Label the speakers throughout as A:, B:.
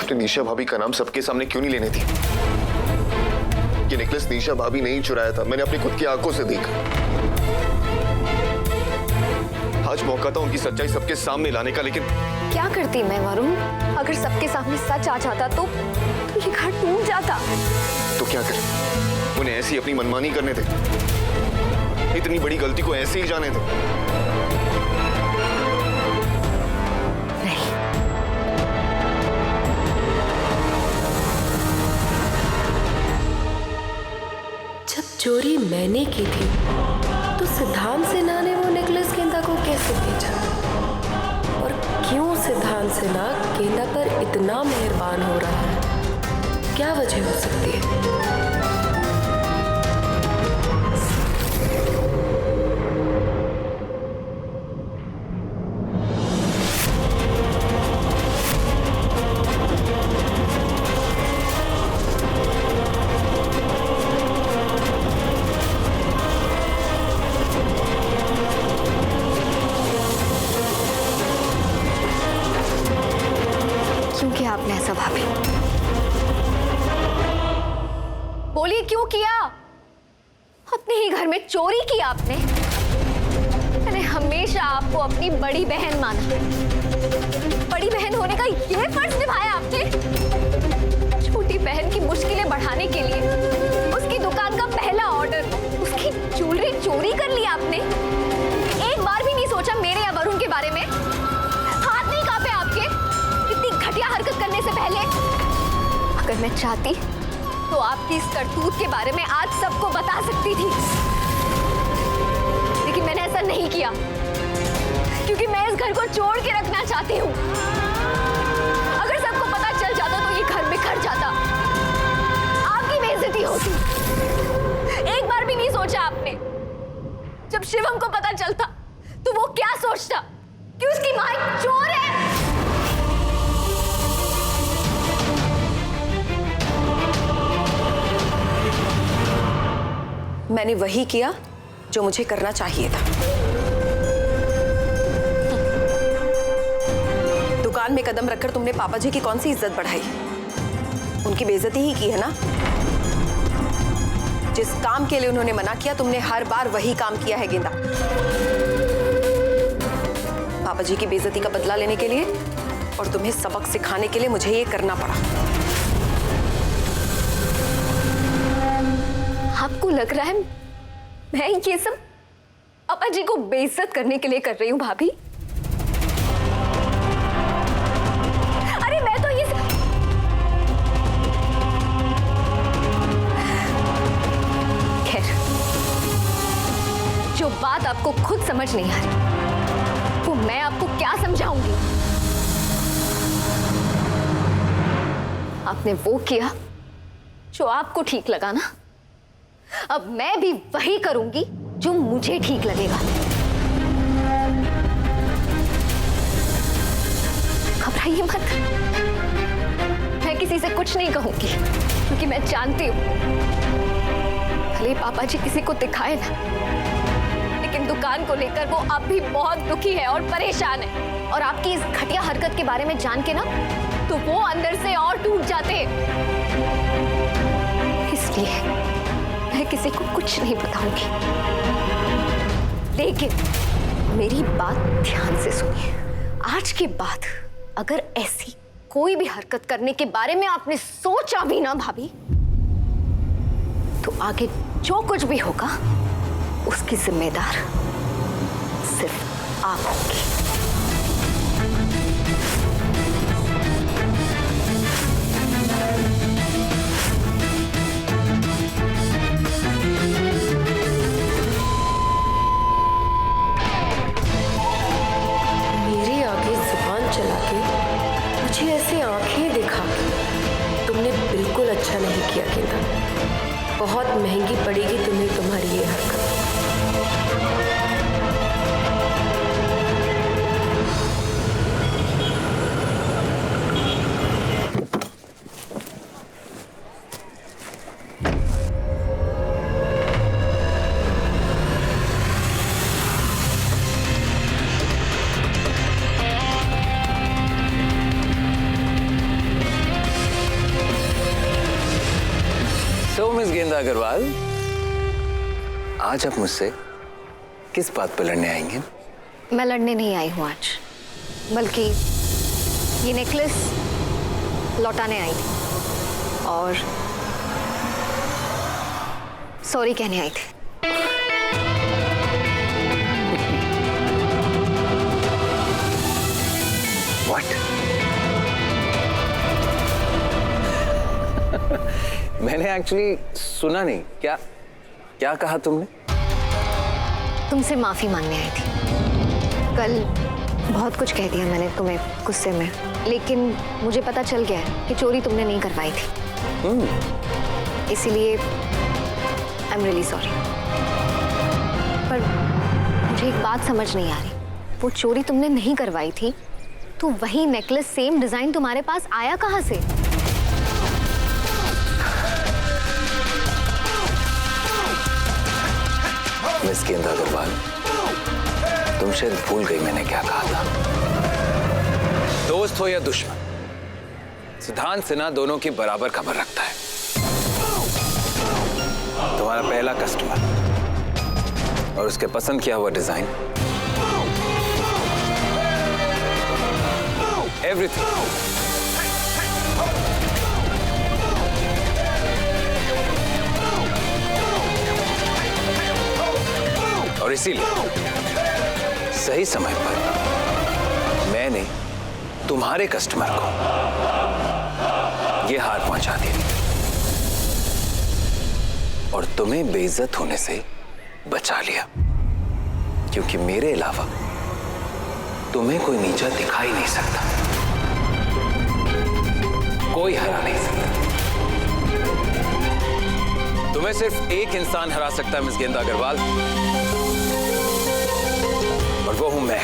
A: आपने निशा भाभी का नाम सबके सामने क्यों नहीं लेने दी? ये नेकलेस निशा भाभी ने ही चुराया था, मैंने अपनी खुद की आंखों से देखा। आज मौका था उनकी सच्चाई सबके सामने लाने का, लेकिन
B: क्या करती मैं वरुण? अगर सबके सामने सच आ जाता तो ये घर टूट जाता।
A: तो क्या करें? उन्हें ऐसी अपनी मनमानी करने दे, इतनी बड़ी गलती को ऐसे ही जाने दे।
B: नहीं,
C: जब चोरी मैंने की थी तो सिद्धांत सिन्हा ने वो नेकलेस गेंदा को कैसे बेचा? और क्यों सिद्धांत सिन्हा गेंदा पर इतना मेहरबान हो रहा है? क्या वजह हो सकती है?
B: क्यों किया आपने ऐसा भाभी? बोलिए क्यों किया? अपने ही घर में चोरी की आपने। मैंने हमेशा आपको अपनी बड़ी बहन माना। बड़ी बहन होने का ये फर्ज निभाया आपने। छोटी बहन की मुश्किलें बढ़ाने के लिए उसकी दुकान का पहला ऑर्डर, उसकी ज्वेलरी चोरी कर ली आपने। एक बार भी नहीं सोचा मेरे या वरुण के बारे में? हाथ नहीं कांपे आपके इतनी घटिया हरकत करने से पहले? अगर मैं चाहती तो आपकी इस करतूत के बारे में आज सबको बता सकती थी, लेकिन मैंने ऐसा नहीं किया क्योंकि मैं इस घर को छोड़ के रखना चाहती हूँ। अगर सबको पता चल जाता तो ये घर बिखर जाता, आपकी बेइज्जती होती। एक बार भी नहीं सोचा आपने? जब शिवम को पता चलता तो वो क्या सोचता कि उसकी मां एक चोर है?
C: मैंने वही किया जो मुझे करना चाहिए था। दुकान में कदम रखकर तुमने पापा जी की कौन सी इज्जत बढ़ाई? उनकी बेइज्जती ही की है ना? जिस काम के लिए उन्होंने मना किया तुमने हर बार वही काम किया है गेंदा। पापा जी की बेइज्जती का बदला लेने के लिए और तुम्हें सबक सिखाने के लिए मुझे ये करना पड़ा।
B: आपको लग रहा है मैं ये सब पापा जी को बेइज्जत करने के लिए कर रही हूँ भाभी? अरे मैं तो ये खैर, जो बात आपको खुद समझ नहीं आ रही वो मैं आपको क्या समझाऊंगी? आपने वो किया जो आपको ठीक लगा ना। अब मैं भी वही करूंगी जो मुझे ठीक लगेगा। घबराइए मत, मैं किसी से कुछ नहीं कहूंगी क्योंकि मैं जानती हूं भले पापा जी किसी को दिखाए ना, लेकिन दुकान को लेकर वो अब भी बहुत दुखी है और परेशान है। और आपकी इस घटिया हरकत के बारे में जान के ना तो वो अंदर से और टूट जाते। इसलिए मैं किसी को कुछ नहीं बताऊंगी, लेकिन मेरी बात ध्यान से सुनिए। आज के बाद अगर ऐसी कोई भी हरकत करने के बारे में आपने सोचा भी ना भाभी, तो आगे जो कुछ भी होगा उसकी जिम्मेदार सिर्फ आप होंगी।
C: बहुत महंगी पड़ेगी तुम्हें तुम्हारी ये हरकत।
D: गेंदा अग्रवाल, आज आप मुझसे किस बात पर लड़ने आएंगे?
B: मैं लड़ने नहीं आई हूँ आज, बल्कि ये नेकलेस लौटाने आई थी और सॉरी कहने आई थी।
D: What? मैंने एक्चुअली सुना नहीं। क्या क्या कहा तुमने?
B: तुमसे माफी मांगने आई थी। कल बहुत कुछ कह दिया मैंने तुम्हें गुस्से में, लेकिन मुझे पता चल गया है कि चोरी तुमने नहीं करवाई थी। इसीलिए आई एम रियली सॉरी। पर मुझे एक बात समझ नहीं आ रही, वो चोरी तुमने नहीं करवाई थी तो वही नेकलेस सेम डिजाइन तुम्हारे पास आया कहाँ से?
D: मिस गेंदा अग्रवाल, तुम शायद भूल गई मैंने क्या कहा था। दोस्त हो या दुश्मन, सिद्धांत सिन्हा दोनों की बराबर खबर रखता है। तुम्हारा पहला कस्टमर और उसके पसंद किया हुआ डिजाइन, एवरीथिंग। और इसीलिए सही समय पर मैंने तुम्हारे कस्टमर को यह हार पहुंचा दी और तुम्हें बेइज्जत होने से बचा लिया, क्योंकि मेरे अलावा तुम्हें कोई नीचा दिखाई नहीं सकता, कोई हरा नहीं सकता। तुम्हें सिर्फ एक इंसान हरा सकता है मिस गेंदा अग्रवाल, और वो हूं मैं,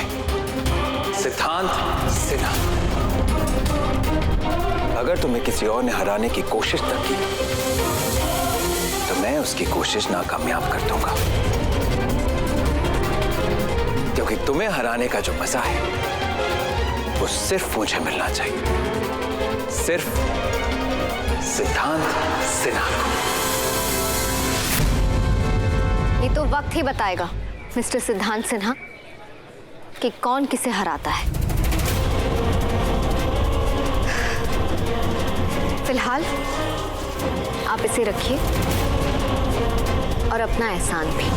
D: सिद्धांत सिन्हा। अगर तुम्हें किसी और ने हराने की कोशिश तक की तो मैं उसकी कोशिश नाकामयाब कर दूंगा, क्योंकि तुम्हें हराने का जो मजा है वो सिर्फ मुझे मिलना चाहिए, सिर्फ सिद्धांत सिन्हा को।
B: ये तो वक्त ही बताएगा मिस्टर सिद्धांत सिन्हा कि कौन किसे हराता है। फिलहाल आप इसे रखिए और अपना एहसान भी।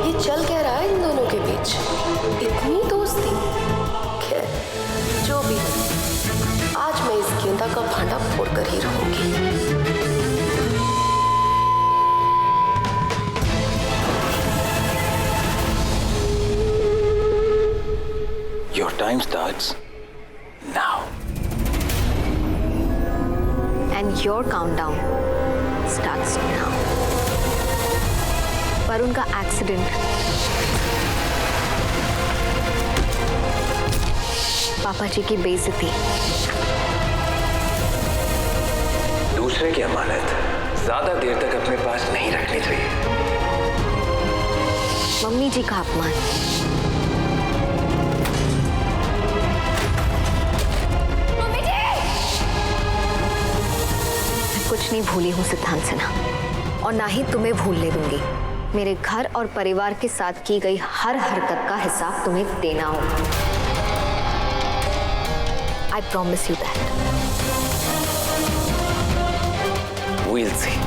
C: ये चल क्या रहा है इन दोनों के बीच? इतनी दोस्ती? खैर, जो भी हो, आज मैं इस गेंदा का भांडा फोड़कर ही रहूंगी।
D: Your time starts now.
B: And your countdown starts now. पर उनका एक्सीडेंट, पापा जी की बेइज्जती,
D: दूसरे की अमानत ज्यादा देर तक अपने पास नहीं रखनी चाहिए।
B: मम्मी जी का अपमान, मम्मी जी! मैं कुछ नहीं भूली हूँ सिद्धांत सिन्हा, और ना ही तुम्हें भूलने दूंगी। मेरे घर और परिवार के साथ की गई हर हरकत का हिसाब तुम्हें देना होगा। I promise you that.
D: We'll see.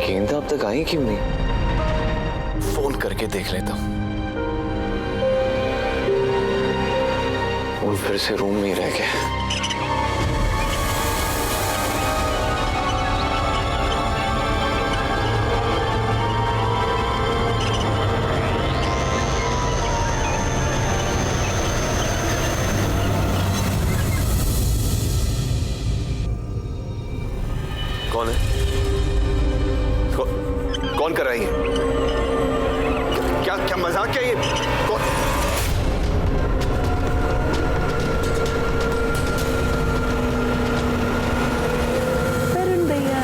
A: गेंदा अब तक आई क्यों नहीं? फोन करके देख लेता हूं। फोन फिर से रूम में ही रह गया। कौन कर रहा है ये? क्या क्या मजाक क्या ये? कौन?
C: वरुण भैया,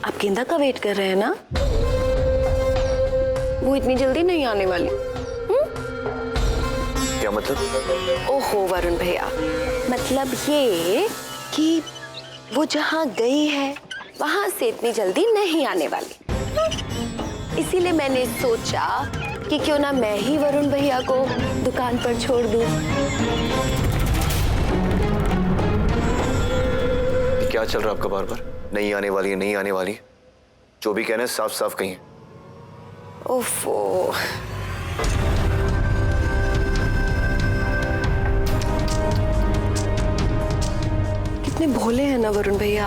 C: आप गेंदा का वेट कर रहे हैं ना? वो इतनी जल्दी नहीं आने वाली।
A: क्या मतलब?
C: ओहो वरुण भैया, मतलब ये कि वो जहाँ गई है वहां से इतनी जल्दी नहीं आने वाली। इसीलिए मैंने सोचा कि क्यों ना मैं ही वरुण भैया को दुकान पर छोड़ दूं।
A: क्या चल रहा है आपका बार बार? नहीं आने वाली है, नहीं आने वाली। जो भी कहना है साफ साफ कहिए।
C: ओफो, कितने भोले हैं ना वरुण भैया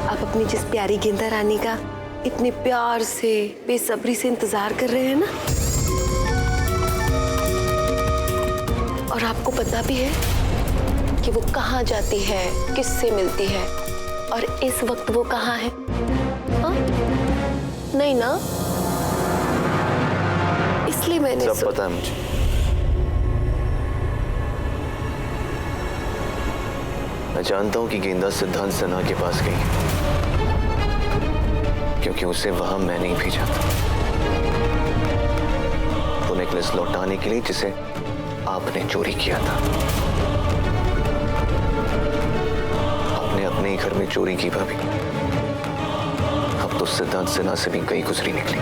C: आप अपनी जिस प्यारी गेंदा रानी का इतने प्यार से बेसब्री से इंतजार कर रहे हैं ना, और आपको पता भी है कि वो कहाँ जाती है, किससे मिलती है, और इस वक्त वो कहाँ है? हाँ? नहीं ना? इसलिए मैंने
A: सब पता है मुझे। मैं जानता हूं कि गेंदा सिद्धांत सिन्हा के पास गई क्योंकि उसे वहां मैं नहीं भेजा था। वो नेकलेस लौटाने के लिए जिसे आपने चोरी किया था। आपने अपने ही घर में चोरी की भाभी। अब तो सिद्धांत सिन्हा से भी कई गुजरी निकली।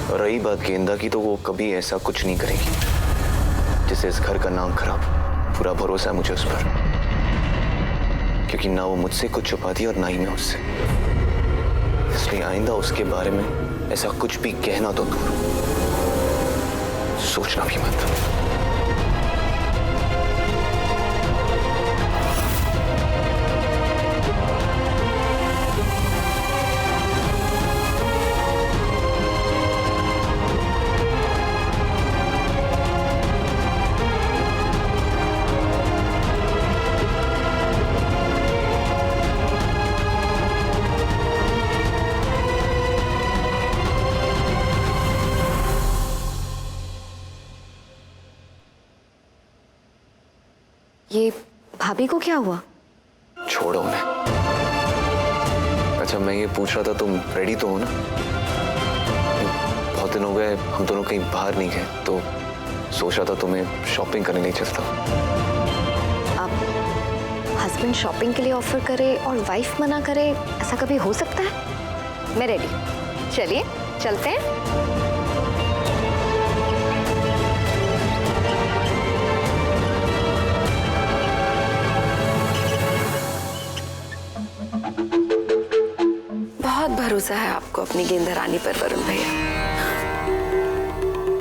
A: और रही बात गेंदा की, तो वो कभी ऐसा कुछ नहीं करेगी जिससे इस घर का नाम खराब। पूरा भरोसा है मुझे उस पर, क्योंकि ना वो मुझसे कुछ छुपाती और ना ही मैं उससे। इसलिए आइंदा उसके बारे में ऐसा कुछ भी कहना तो दूर, सोचना भी मत।
B: ये भाभी को क्या हुआ?
A: छोड़ो उन्हें। अच्छा, मैं ये पूछ रहा था, तुम रेडी तो हो ना? बहुत दिन हो गए हम दोनों कहीं बाहर नहीं गए, तो सोच रहा था तुम्हें शॉपिंग करने ले चलता।
B: आप हस्बैंड शॉपिंग के लिए ऑफर करे और वाइफ मना करे, ऐसा कभी हो सकता है? मैं रेडी, चलिए चलते हैं।
C: बहुत भरोसा है आपको अपनी गेंदा रानी पर वरुण भैया।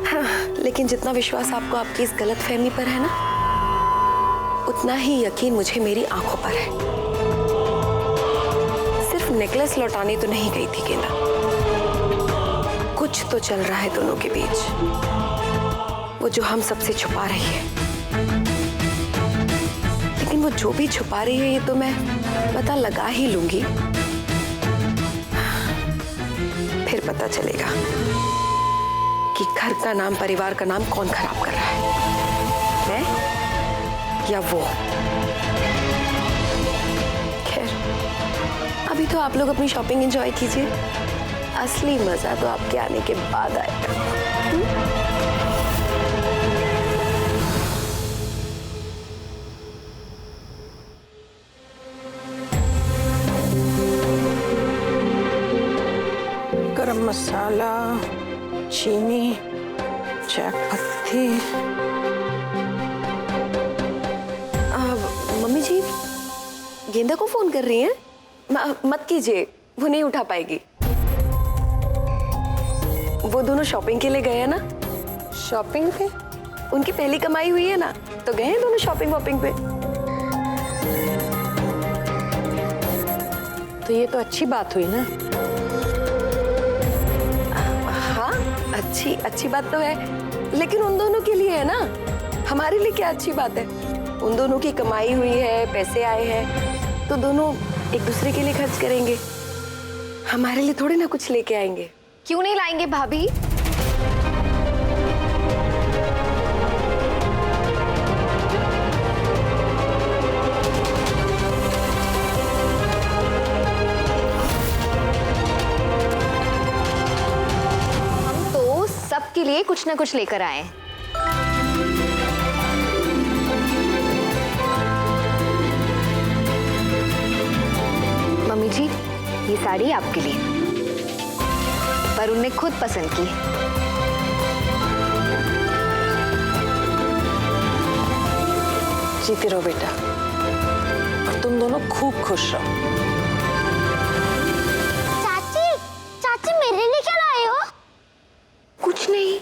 C: हाँ, लेकिन जितना विश्वास आपको आपकी इस गलतफहमी पर है ना, उतना ही यकीन मुझे मेरी आंखों पर है। सिर्फ नेकलेस लौटाने तो नहीं गई थी गेंदा, कुछ तो चल रहा है दोनों के बीच, वो जो हम सबसे छुपा रही है। लेकिन वो जो भी छुपा रही है, ये तो मैं पता लगा ही लूंगी। फिर पता चलेगा कि घर का नाम, परिवार का नाम कौन खराब कर रहा है, मैं या वो। खैर, अभी तो आप लोग अपनी शॉपिंग एंजॉय कीजिए, असली मजा तो आपके आने के बाद आएगा।
E: गरम मसाला, चीनी, चाय पत्ती।
C: मम्मी जी गेंदा को फोन कर रही हैं? मत कीजिए, वो नहीं उठा पाएगी। वो दोनों शॉपिंग के लिए गए हैं ना।
E: शॉपिंग पे?
C: उनकी पहली कमाई हुई है ना, तो गए हैं दोनों शॉपिंग वॉपिंग पे।
E: तो ये तो अच्छी बात हुई ना।
C: हाँ, अच्छी बात तो है, लेकिन उन दोनों के लिए है ना। हमारे लिए क्या अच्छी बात है? उन दोनों की कमाई हुई है, पैसे आए हैं, तो दोनों एक दूसरे के लिए खर्च करेंगे, हमारे लिए थोड़ी ना कुछ लेके आएंगे।
B: क्यों नहीं लाएंगे भाभी? हम तो सबके लिए कुछ ना कुछ लेकर आए हैं। मम्मी जी, ये साड़ी आपके लिए, पर उनने खुद पसंद की।
E: जीते रहो बेटा, और तुम दोनों खूब खुश रहो।
B: चाची, चाची मेरे लिए क्या लाए हो? कुछ नहीं।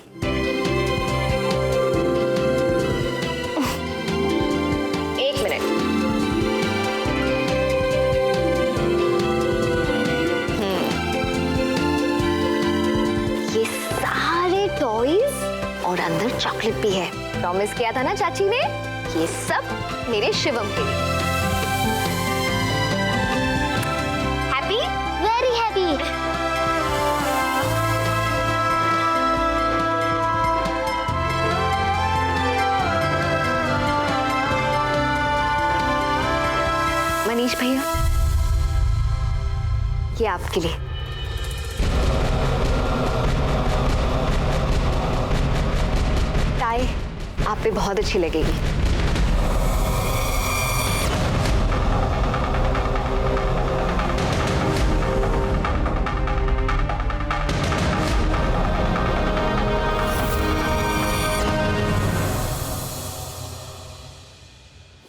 B: एक मिनट। ये सारे टॉयज और अंदर चॉकलेट भी है। प्रॉमिस किया था ना चाची ने, ये सब मेरे शिवम के लिए। Happy, very happy. मनीष भैया, ये आपके लिए। टाई आप पे बहुत अच्छी लगेगी।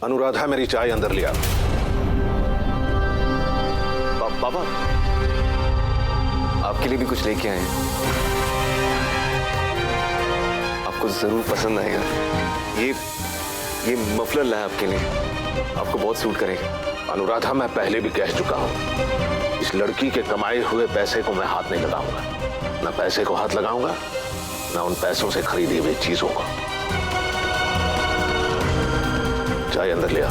F: अनुराधा, मेरी चाय अंदर लिया।
A: पापा, आपके लिए भी कुछ लेके आए हैं, आपको जरूर पसंद आएगा। ये मफलर लाया आपके लिए, आपको बहुत सूट करेगा।
F: अनुराधा, मैं पहले भी कह चुका हूं, इस लड़की के कमाए हुए पैसे को मैं हाथ नहीं लगाऊंगा। ना पैसे को हाथ लगाऊंगा, ना उन पैसों से खरीदी हुई चीजों को। चाय अंदर लिया।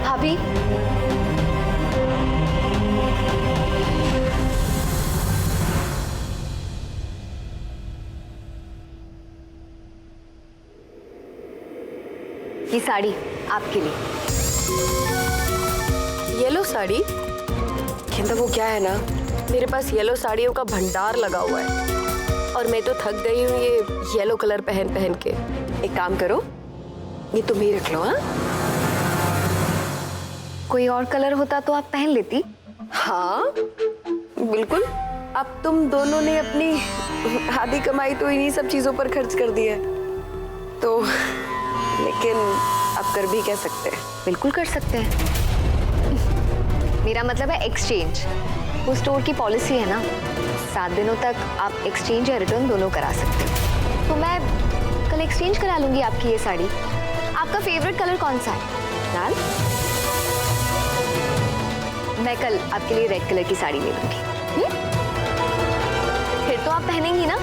B: भाभी, ये साड़ी आपके लिए।
C: येलो साड़ी? कहता वो क्या है ना, मेरे पास येलो साड़ियों का भंडार लगा हुआ है और मैं तो थक गई हूँ ये येलो कलर पहन पहन के। एक काम करो, ये तुम ही रख लो। हाँ,
B: कोई और कलर होता तो आप पहन लेती।
C: हाँ बिल्कुल। अब तुम दोनों ने अपनी आधी कमाई तो इन्हीं सब चीजों पर खर्च कर दी है, तो लेकिन अब कर भी कह सकते हैं।
B: बिल्कुल कर सकते हैं। मेरा मतलब है एक्सचेंज। वो स्टोर की पॉलिसी है ना, 7 दिनों तक आप एक्सचेंज या रिटर्न दोनों करा सकते हो। तो मैं कल एक्सचेंज करा लूंगी आपकी ये साड़ी। आपका फेवरेट कलर कौन सा है? लाल? मैं कल आपके लिए रेड कलर की साड़ी ले लूंगी। फिर तो आप पहनेंगी ना?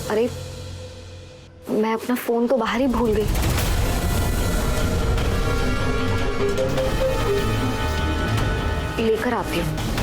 B: अरे, मैं अपना फोन तो बाहर ही भूल गई। लेकर आती हूँ।